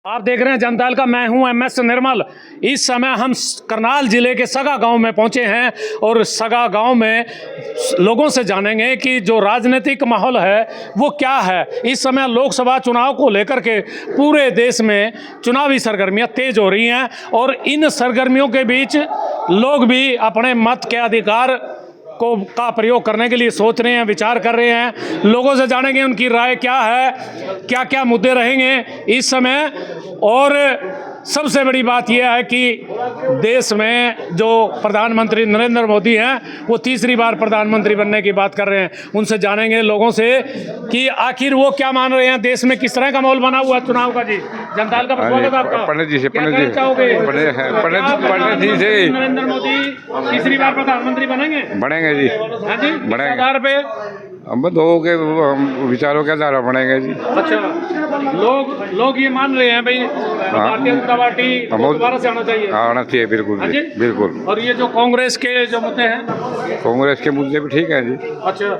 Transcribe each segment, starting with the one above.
आप देख रहे हैं जनता दल का, मैं हूं MS निर्मल। इस समय हम करनाल जिले के सगा गांव में पहुंचे हैं और सगा गांव में लोगों से जानेंगे कि जो राजनीतिक माहौल है वो क्या है। इस समय लोकसभा चुनाव को लेकर के पूरे देश में चुनावी सरगर्मियां तेज हो रही हैं और इन सरगर्मियों के बीच लोग भी अपने मत के अधिकार का प्रयोग करने के लिए सोच रहे हैं, विचार कर रहे हैं। लोगों से जानेंगे उनकी राय क्या है, क्या क्या मुद्दे रहेंगे इस समय। और सबसे बड़ी बात यह है कि देश में जो प्रधानमंत्री नरेंद्र मोदी हैं वो तीसरी बार प्रधानमंत्री बनने की बात कर रहे हैं। उनसे जानेंगे लोगों से कि आखिर वो क्या मान रहे हैं, देश में किस तरह का माहौल बना हुआ चुनाव का। जी जनता दल का स्वागत आपका। पंडित जी से चाहोगे पंडित जी से नरेंद्र मोदी तीसरी बार प्रधानमंत्री बनेंगे जी। हाँ जी, बनेंगे। आधार पे हम लोगों के विचारों के आधार बनेंगे जी। अच्छा, लोग ये मान रहे हैं भाई भारतीय जनता पार्टी दोबारा से आना चाहिए। आना चाहिए, बिल्कुल हाँ जी, जी? बिल्कुल। और ये जो कांग्रेस के जो मुद्दे हैं, कांग्रेस के मुद्दे भी ठीक है जी। अच्छा,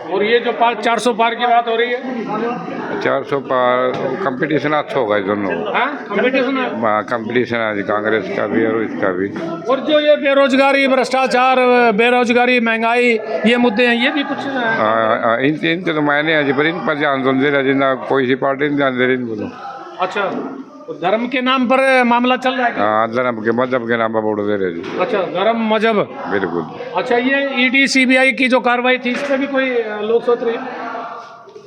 और ये जो 400 पार की बात हो रही है, 400 पार कंपटीशन अच्छा होगा दोनों। कंपटीशन है। कंपटीशन है जी, कांग्रेस का भी और इसका भी। और जो ये बेरोजगारी, भ्रष्टाचार, बेरोजगारी, महंगाई, ये मुद्दे हैं, ये भी कुछ इनके तो मायने हैं जी, पर इन पर ध्यान दे रहा जी ना, कोई सी पार्टी नहीं ध्यान दे रही बोलो। अच्छा, धर्म के नाम पर मामला चल रहा है। हाँ, धर्म के मजहब के नाम पर वोट दे रहे जी। अच्छा, धर्म मजहब, बिल्कुल। अच्छा, ये ED CBI की जो कार्रवाई थी, इस पर भी कोई लोग सोच रहे हैं?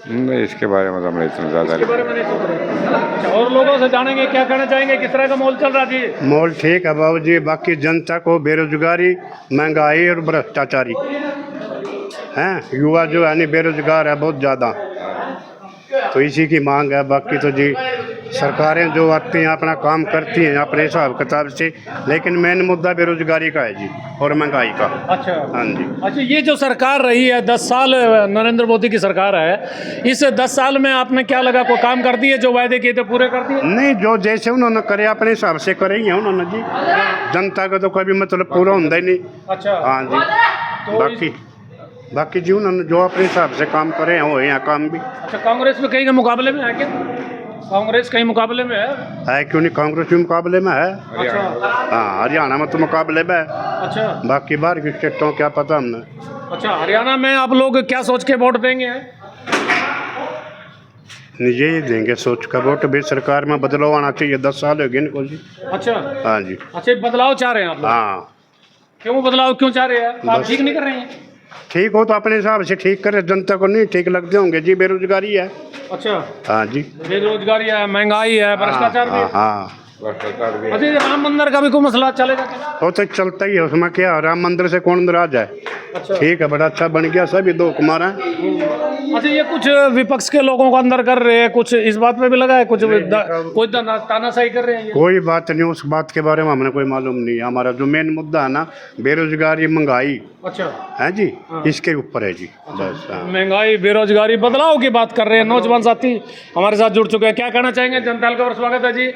नहीं, इसके बारे में तो हम इतना ज़्यादा इसके बारे में नहीं सोच रहे। अच्छा, और लोगों से जानेंगे क्या कहना चाहेंगे, किस तरह का माहौल चल रहा जी। माहौल ठीक है बाबू जी। बाकी जनता को बेरोजगारी, महंगाई और भ्रष्टाचारी हैं, युवा जो है नहीं बेरोजगार है बहुत ज़्यादा, तो इसी की मांग है। बाकी तो जी सरकारें जो आती हैं अपना काम करती हैं अपने हिसाब किताब से, लेकिन मेन मुद्दा बेरोजगारी का है जी और महंगाई का। अच्छा, हाँ जी। अच्छा, ये जो सरकार रही है 10 साल नरेंद्र मोदी की सरकार है, इस 10 साल में आपने क्या लगा, कोई काम कर दिए जो वायदे किए थे पूरे कर दिए? नहीं, जो जैसे उन्होंने करे अपने हिसाब से करे ही हैं उन्होंने जी। जनता का तो कभी मतलब पूरा होता ही नहीं। अच्छा, हाँ जी। तो बाकी जी उन्होंने जो अपने हिसाब से काम करे हैं वो यहाँ काम भी। अच्छा, कांग्रेस में कहीं के मुकाबले में है क्या? कांग्रेस कहीं मुकाबले में है क्यों नहीं, कांग्रेस भी मुकाबले में है। अच्छा, हाँ, हरियाणा में तो मुकाबले में है। अच्छा, बाकी बाहर की स्टेटों क्या पता हमने। अच्छा, हरियाणा में आप लोग क्या सोच के वोट देंगे? यही देंगे सोच का वोट भी। सरकार में बदलाव आना चाहिए, 10 साल हो गए इनको जी। अच्छा, हाँ जी। अच्छा, बदलाव चाह रहे हैं आप लोग? हाँ। क्यों बदलाव क्यों चाह रहे हैं? आप ठीक नहीं कर रहे हैं? ठीक हो तो अपने हिसाब से ठीक करे, जनता को नहीं ठीक लगते होंगे जी। बेरोजगारी है। अच्छा, हाँ जी। बेरोजगारी है, महंगाई है, भ्रष्टाचार भी। हाँ। अच्छा, ये राम मंदिर का भी कोई मसला चलेगा क्या? वो तो चलता ही है, उसमें क्या, राम मंदिर से कौन नाराज है। अच्छा, ठीक है, बड़ा अच्छा बन गया, सभी 2 कुमार हैं। अच्छा, ये कुछ विपक्ष के लोगों को अंदर कर रहे हैं, कुछ इस बात पे भी लगा है, कुछ कोई तानाशाही कर रहे हैं? कोई बात नहीं, उस बात के बारे में हमें कोई मालूम नहीं है। हमारा जो मेन मुद्दा है ना, बेरोजगारी, महंगाई अच्छा है जी, इसके ऊपर है जी। बस। महंगाई, बेरोजगारी, बदलाव की बात कर रहे हैं। नौजवान साथी हमारे साथ जुड़ चुके हैं, क्या कहना चाहेंगे? जनता दल का स्वागत है जी।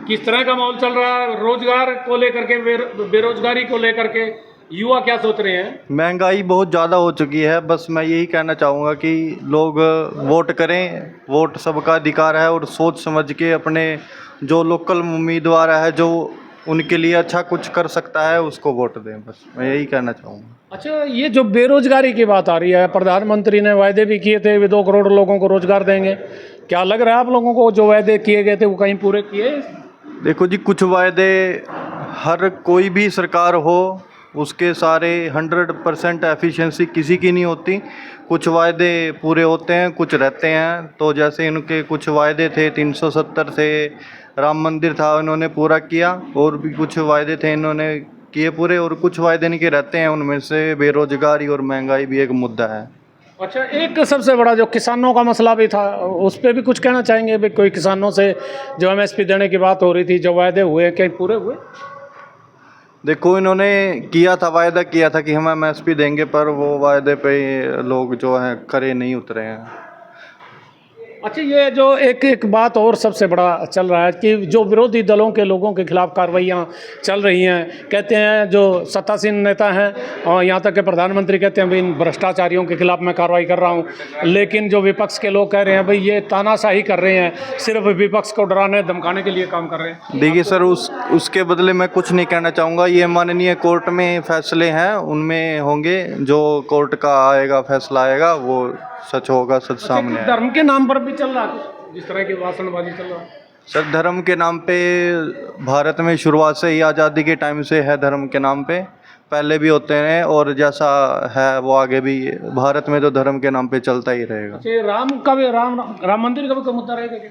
किस तरह का माहौल चल रहा है रोजगार को लेकर के, बेरोजगारी को लेकर के, युवा क्या सोच रहे हैं? महंगाई बहुत ज़्यादा हो चुकी है। बस मैं यही कहना चाहूँगा कि लोग वोट करें, वोट सबका अधिकार है, और सोच समझ के अपने जो लोकल उम्मीदवार है जो उनके लिए अच्छा कुछ कर सकता है उसको वोट दें। बस मैं यही कहना चाहूँगा। अच्छा, ये जो बेरोजगारी की बात आ रही है, प्रधानमंत्री ने वायदे भी किए थे, वे 2 करोड़ लोगों को रोजगार देंगे। क्या लग रहा है आप लोगों को जो वायदे किए गए थे वो कहीं पूरे किए? देखो जी, कुछ वायदे, हर कोई भी सरकार हो उसके सारे 100% एफिशिएंसी किसी की नहीं होती। कुछ वायदे पूरे होते हैं, कुछ रहते हैं। तो जैसे इनके कुछ वायदे थे, 370 थे, राम मंदिर था, इन्होंने पूरा किया। और भी कुछ वायदे थे इन्होंने किए पूरे, और कुछ वायदे इनके रहते हैं, उनमें से बेरोजगारी और महंगाई भी एक मुद्दा है। अच्छा, एक सबसे बड़ा जो किसानों का मसला भी था, उस पर भी कुछ कहना चाहेंगे? भाई कोई किसानों से जो MSP देने की बात हो रही थी, जो वायदे हुए, क्या पूरे हुए? देखो, इन्होंने किया था, वायदा किया था कि हम MSP देंगे, पर वो वायदे पे लोग जो हैं खरे नहीं उतरे हैं। अच्छा, ये जो एक बात और सबसे बड़ा चल रहा है कि जो विरोधी दलों के लोगों के खिलाफ कार्रवाइयाँ चल रही हैं, कहते हैं जो सत्तासीन नेता हैं और यहाँ तक कि प्रधानमंत्री कहते हैं भाई इन भ्रष्टाचारियों के खिलाफ मैं कार्रवाई कर रहा हूँ, लेकिन जो विपक्ष के लोग कह रहे हैं भाई ये तानाशाही कर रहे हैं, सिर्फ विपक्ष को डराने धमकाने के लिए काम कर रहे हैं। देखिए सर, उसके बदले मैं कुछ नहीं कहना चाहूँगा। ये माननीय कोर्ट में फैसले हैं, उनमें होंगे, जो कोर्ट का आएगा फैसला आएगा वो सच होगा, सच सामने आएगा। धर्म के नाम पर भी चल रहा है जिस तरह की भाषणबाजी चल रहा है। सर, धर्म के नाम पे भारत में शुरुआत से ही, आज़ादी के टाइम से है धर्म के नाम पे, पहले भी होते हैं और जैसा है वो आगे भी भारत में तो धर्म के नाम पे चलता ही रहेगा। ये राम मंदिर का भी मुद्दा रहेगा क्या?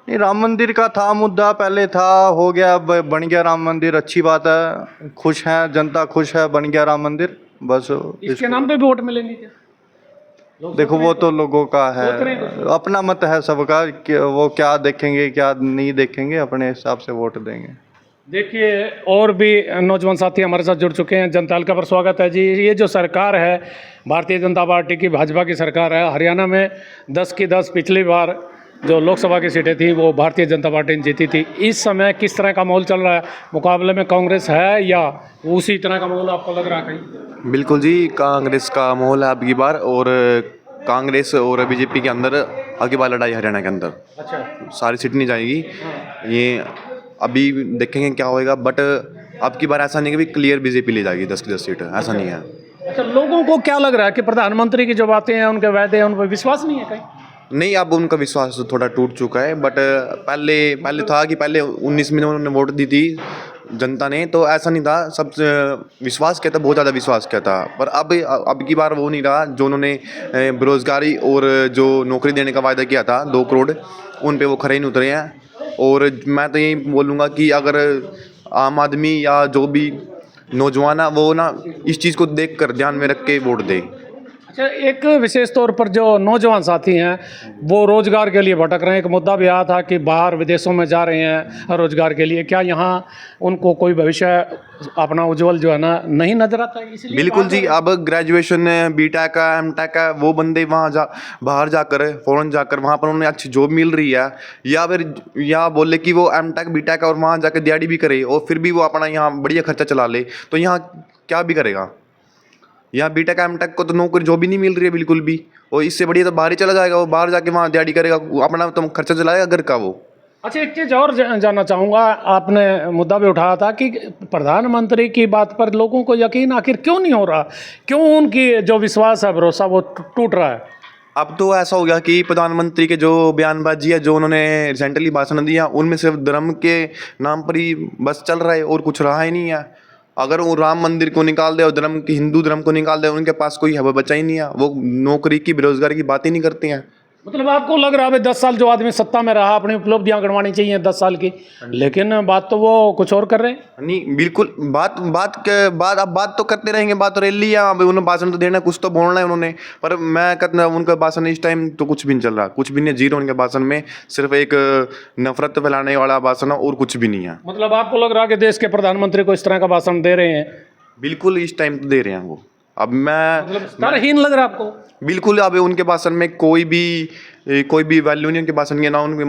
नहीं, राम मंदिर का था मुद्दा, पहले था, हो गया, अब बन गया राम मंदिर, अच्छी बात है, खुश है जनता, खुश है, बन गया राम मंदिर, बस इसके नाम पे भी वोट मिलेंगे क्या? देखो वो तो लोगों का है, अपना मत है सबका कि वो क्या देखेंगे क्या नहीं देखेंगे, अपने हिसाब से वोट देंगे। देखिए, और भी नौजवान साथी हमारे साथ जुड़ चुके हैं। जनता हल्का पर स्वागत है जी। ये जो सरकार है भारतीय जनता पार्टी की, भाजपा की सरकार है, हरियाणा में 10 की 10 पिछली बार जो लोकसभा की सीटें थी वो भारतीय जनता पार्टी ने जीती थी। इस समय किस तरह का माहौल चल रहा है? मुकाबले में कांग्रेस है या उसी तरह का माहौल आपको लग रहा है कहीं? बिल्कुल जी, कांग्रेस का माहौल है अब की बार, और कांग्रेस और बीजेपी के अंदर अब की बार लड़ाई हरियाणा के अंदर। अच्छा, सारी सीट नहीं जाएगी, ये अभी देखेंगे क्या होएगा, बट अब की बार ऐसा नहीं कि भी क्लियर बीजेपी ले जाएगी 10 की 10 सीट, ऐसा नहीं है। अच्छा, लोगों को क्या लग रहा है कि प्रधानमंत्री की जो बातें हैं, उनके वायदे हैं, उन पर विश्वास नहीं है कहीं? नहीं, अब उनका विश्वास थोड़ा टूट चुका है, बट पहले था कि पहले 19 में उन्होंने वोट दी थी जनता ने, तो ऐसा नहीं था, सब विश्वास किया था, बहुत ज़्यादा विश्वास किया था, पर अब की बार वो नहीं रहा। जो उन्होंने बेरोज़गारी और जो नौकरी देने का वायदा किया था 2 करोड़, उन पे वो खरे नहीं उतरे हैं। और मैं तो यही बोलूँगा कि अगर आम आदमी या जो भी नौजवान है वो ना इस चीज़ को देख कर ध्यान में रख के वोट दे। अच्छा, एक विशेष तौर पर जो नौजवान साथी हैं वो रोज़गार के लिए भटक रहे हैं। एक मुद्दा भी आया था कि बाहर विदेशों में जा रहे हैं रोज़गार के लिए, क्या यहाँ उनको कोई भविष्य अपना उज्जवल जो है ना नहीं नजर आता है? इसलिए बिल्कुल जी, अब ग्रेजुएशन बीटेक का एमटेक का वो बंदे वहाँ बाहर जाकर फ़ॉरेन जाकर वहाँ पर उन्हें अच्छी जॉब मिल रही है, या फिर या बोले कि वो एमटेक बीटेक और वहाँ जाकर दिहाड़ी भी करे और फिर भी वो अपना यहाँ बढ़िया खर्चा चला ले, तो यहाँ क्या भी करेगा? यहाँ बीटेक एमटेक को तो नौकरी जॉब भी नहीं मिल रही है बिल्कुल भी, और इससे बढ़िया तो बाहर ही चला जाएगा, वो बाहर जाके वहाँ दिहाड़ी करेगा, अपना तो खर्चा चलाएगा घर का वो। अच्छा, एक चीज़ और जानना चाहूँगा, आपने मुद्दा भी उठाया था कि प्रधानमंत्री की बात पर लोगों को यकीन आखिर क्यों नहीं हो रहा? क्यों उनकी जो विश्वास है, भरोसा, वो टूट रहा है? अब तो ऐसा हो गया कि प्रधानमंत्री के जो बयानबाजी है, जो उन्होंने रिसेंटली भाषण दिया, उनमें सिर्फ धर्म के नाम पर ही बस चल रहा है और कुछ रहा ही नहीं है। अगर वो राम मंदिर को निकाल दे और धर्म की हिंदू धर्म को निकाल दे, उनके पास कोई हवा बचा ही नहीं है। वो नौकरी की, बेरोजगारी की बात ही नहीं करते हैं। मतलब आपको लग रहा है 10 साल जो आदमी सत्ता में रहा, अपनी उपलब्धियां गणवानी चाहिए 10 साल की, लेकिन बात तो वो कुछ और कर रहे हैं। नहीं, बिल्कुल बात तो करते रहेंगे, बात तो रैली है, अब उन्होंने भाषण तो देना, कुछ तो बोलना है उन्होंने, पर मैं कहता हूं उनका भाषण इस टाइम तो कुछ भी नहीं चल रहा, कुछ भी नहीं, जीरो उनके भाषण में, सिर्फ एक नफरत फैलाने वाला भाषण है और कुछ भी नहीं है। मतलब आपको लग रहा है कि देश के प्रधानमंत्री को इस तरह का भाषण दे रहे हैं? बिल्कुल इस टाइम तो दे रहे हैं वो। अब मैं मतलब स्तरहीन लग रहा है आपको? बिल्कुल, अब उनके भाषण में कोई भी वैल्यू नहीं उनके भाषण की, ना उनके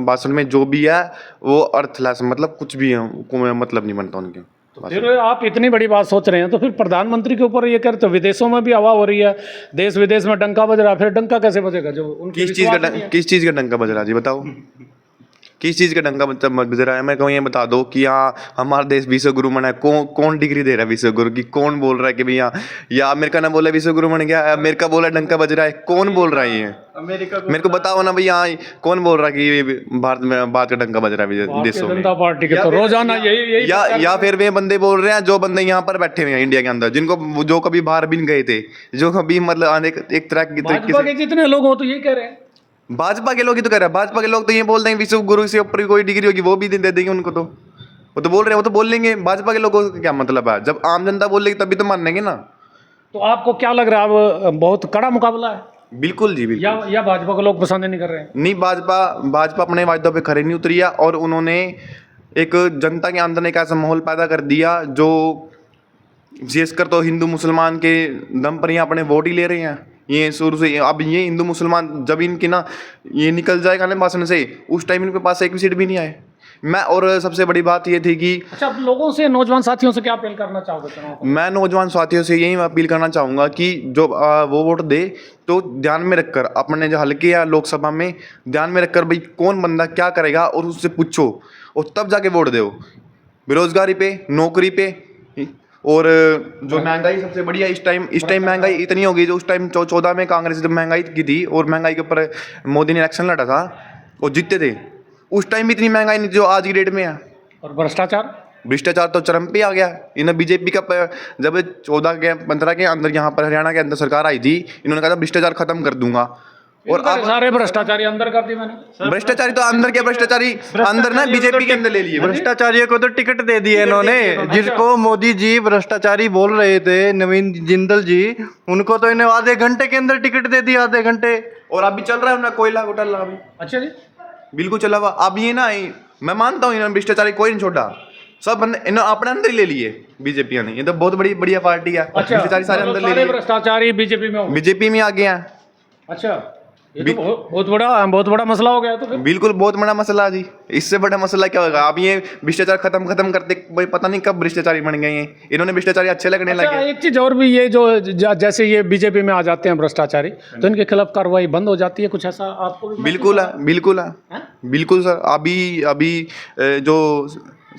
भाषण में जो भी है वो अर्थलेस, मतलब कुछ भी है, मतलब नहीं बनता उनके। फिर आप इतनी बड़ी बात सोच रहे हैं तो फिर प्रधानमंत्री के ऊपर ये कर, तो विदेशों में भी हवा हो रही है, देश विदेश में डंका बज रहा है, फिर डंका कैसे बजेगा? जो किस चीज़ का डंका बज रहा है जी बताओ? किस चीज़ का डंका बज रहा है? मैं कहूँ ये बता दो कि यहाँ हमारा देश विश्व गुरु बना है, कौन डिग्री दे रहा है विश्व गुरु की? कौन बोल रहा है कि भैया, या अमेरिका ने बोला विश्व गुरु बन गया, अमेरिका बोला डंका बज रहा है, कौन बोल रहा है ये? अमेरिका मेरे को बताओ ना भैया, कौन बोल रहा है कि भारत में बात का डंका बज रहा है देशों में? जनता पार्टी के तो रोजाना यही या फिर वे बंदे बोल रहे हैं जो बंदे यहाँ पर बैठे हुए हैं इंडिया के अंदर, जिनको जो कभी बाहर भी नहीं गए थे, जो कभी मतलब एक तरह की भाजपा के जितने लोग हो तो ये कह रहे हैं। भाजपा के लोग ही तो कह रहे हैं, भाजपा के लोग तो ये बोल रहे हैं विश्व गुरु से ऊपर कोई डिग्री होगी वो भी दे देंगे उनको, तो वो तो बोल रहे हैं, वो तो बोल लेंगे। भाजपा के लोगों का क्या मतलब है? जब आम जनता बोलेगी तभी तो मान लेंगे ना। तो आपको क्या लग रहा है, अब बहुत कड़ा मुकाबला है? बिल्कुल जी, बिल्कुल। या भाजपा को लोग पसंद नहीं कर रहे हैं? नहीं, भाजपा अपने वायदों पे खरे नहीं उतरी है, और उन्होंने एक जनता के अंदर एक ऐसा माहौल पैदा कर दिया जो विशेषकर तो हिंदू मुसलमान के दम पर यहाँ अपने वोट ही ले रहे हैं। ये शुरू से अब ये हिंदू मुसलमान जब इनकी ना ये निकल जाएगा ना भाषण से, उस टाइम इनके पास एक भी सीट भी नहीं आए। मैं और सबसे बड़ी बात ये थी कि अच्छा, आप लोगों से, नौजवान साथियों से क्या अपील करना चाहोगे चुनाव को? मैं नौजवान साथियों से यही अपील करना चाहूँगा कि जो वो वोट दे तो ध्यान में रखकर अपने जो हल्के या लोकसभा में ध्यान में रखकर भाई कौन बंदा क्या करेगा और उससे पूछो और तब जाके वोट दो। बेरोजगारी पे, नौकरी पे, और जो महंगाई सबसे बढ़िया इस टाइम महंगाई इतनी हो गई, जो उस टाइम 14 में कांग्रेस जब महंगाई की थी और महंगाई के ऊपर मोदी ने इलेक्शन लड़ा था और जीते थे, उस टाइम भी इतनी महंगाई नहीं जो आज की डेट में है। और भ्रष्टाचार तो चरम पे आ गया। इन्हें बीजेपी का जब 14 के 15 के अंदर यहाँ पर हरियाणा के अंदर सरकार आई थी, इन्होंने कहा था भ्रष्टाचार खत्म कर दूंगा, और अब सारे भ्रष्टाचारी अंदर कर दिए मैंने। भ्रष्टाचारी तो अंदर के भ्रष्टाचारी अंदर ना बीजेपी के अंदर ले लिए। भ्रष्टाचारियों को तो टिकट दे दिए इन्होंने, जिसको मोदी जी भ्रष्टाचारी बोल रहे थे, नवीन जिंदल जी, उनको तो इन्हें आधे घंटे के अंदर टिकट दे दिया, आधे घंटे। और अभी चल रहा है उनका कोयला घोटाला अभी। अच्छा जी, बिल्कुल चला हुआ। अब ये ना मैं मानता हूँ इन्होंने भ्रष्टाचारी कोई नहीं छोड़ा, सब इन्होंने अपने अंदर ही ले लिए बीजेपी ने। ये तो बहुत बड़ी बढ़िया पार्टी है। अच्छा, भ्रष्टाचारी सारे अंदर ले सारे लिए, भ्रष्टाचारी बीजेपी में हो गए। बीजेपी में आ गए हैं। अच्छा, ये तो बहुत बड़ा मसला हो गया तो फिर। बिल्कुल बहुत बड़ा मसला जी। इससे बड़ा मसला क्या होगा? अब ये भ्रष्टाचार खत्म करते भाई पता नहीं कब भ्रष्टाचारी बन गए हैं। इन्होंने भ्रष्टाचारी अच्छे लगने अच्छा, लगे। एक चीज और भी, ये जो जैसे ये बीजेपी में आ जाते हैं भ्रष्टाचारी, तो इनके खिलाफ कार्रवाई बंद हो जाती है, कुछ ऐसा आपको भी? बिल्कुल सर। अभी जो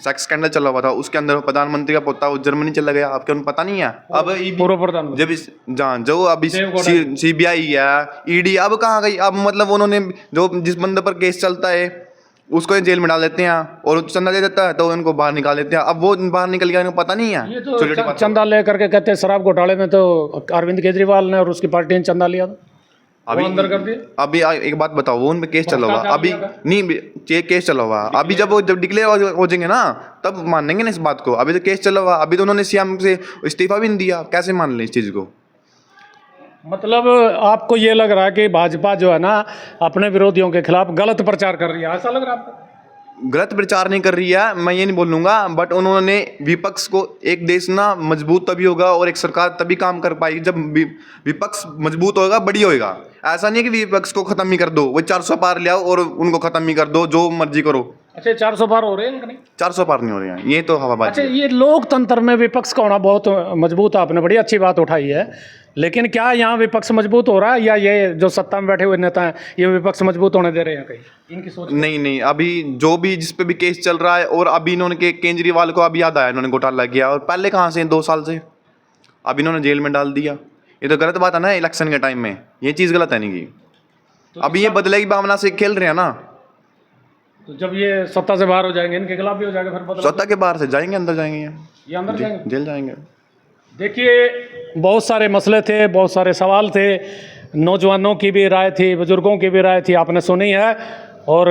सेक्स स्कैंडल चला हुआ था, उसके अंदर प्रधानमंत्री का पोता वो जर्मनी चला गया, आपको पता नहीं है? अब पूर्व प्रधानमंत्री जब जो अभी CBI है, ED अब कहाँ गई? अब मतलब उन्होंने जो जिस बंदे पर केस चलता है उसको जेल में डाल देते हैं, और चंदा दे देता है तो उनको बाहर निकाल देते हैं। अब वो बाहर निकल गया, इनको पता नहीं है। ये तो चंदा लेकर के कहते हैं शराब घोटाले में तो अरविंद केजरीवाल ने और उसकी पार्टी ने चंदा लिया था, अभी अंदर कर दिए। अभी एक बात बताओ, वो उनपे केस चला हुआ अभी नहीं, केस चला हुआ अभी। जब डिक्लेयर हो जाएंगे ना तब मानेंगे ना इस बात को। अभी तो केस चला हुआ, अभी तो उन्होंने सीएम से इस्तीफा भी नहीं दिया, कैसे मान लें इस चीज़ को? मतलब आपको ये लग रहा है कि भाजपा जो है ना अपने विरोधियों के खिलाफ गलत प्रचार कर रही है, ऐसा लग रहा है आपको? गलत प्रचार नहीं कर रही है, मैं ये नहीं बोलूँगा, बट उन्होंने विपक्ष को, एक देश ना मजबूत तभी होगा और एक सरकार तभी काम कर पाएगी जब विपक्ष मजबूत होगा, बड़ी होएगा। ऐसा नहीं है कि विपक्ष को खत्म ही कर दो, वो 400 पार ले आओ और उनको खत्म ही कर दो, जो मर्जी करो। अच्छा, 400 पार हो रहे हैं नहीं? 400 पार नहीं हो रहे हैं, ये तो हवाबाजी। अच्छा, ये लोकतंत्र में विपक्ष का होना बहुत मजबूत है, आपने बड़ी अच्छी बात उठाई है, लेकिन क्या यहाँ विपक्ष मजबूत हो रहा है, या ये जो सत्ता में बैठे हुए नेता हैं ये विपक्ष मजबूत होने दे रहे हैं कहीं? इनकी सोच नहीं, अभी जो भी जिस पे भी केस चल रहा है, और अभी इन्होंने केजरीवाल को अभी याद आया इन्होंने घोटाला किया, और पहले कहाँ से 2 साल से अभी इन्होंने जेल में डाल दिया। ये तो गलत बात है ना, इलेक्शन के टाइम में ये चीज़ गलत है नहीं की। तो अभी ये बदले की भावना से खेल रहे हैं ना, तो जब ये सत्ता से बाहर हो जाएंगे इनके खिलाफ भी हो जाएगा फिर बदला? सत्ता के बाहर से जाएंगे, अंदर जाएंगे, ये अंदर जाएंगे, जेल जाएंगे। देखिए, बहुत सारे मसले थे, बहुत सारे सवाल थे, नौजवानों की भी राय थी, बुजुर्गों की भी राय थी, आपने सुनी है। और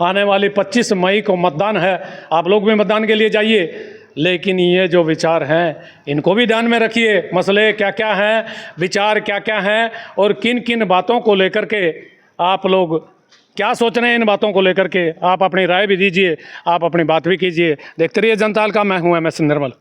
आने वाली 25 मई को मतदान है, आप लोग भी मतदान के लिए जाइए, लेकिन ये जो विचार हैं इनको भी ध्यान में रखिए। मसले क्या क्या हैं, विचार क्या क्या हैं, और किन किन बातों को लेकर के आप लोग क्या सोच रहे हैं, इन बातों को लेकर के आप अपनी राय भी दीजिए, आप अपनी बात भी कीजिए। देखते रहिए जनता का, मैं हूँ MS निर्मल।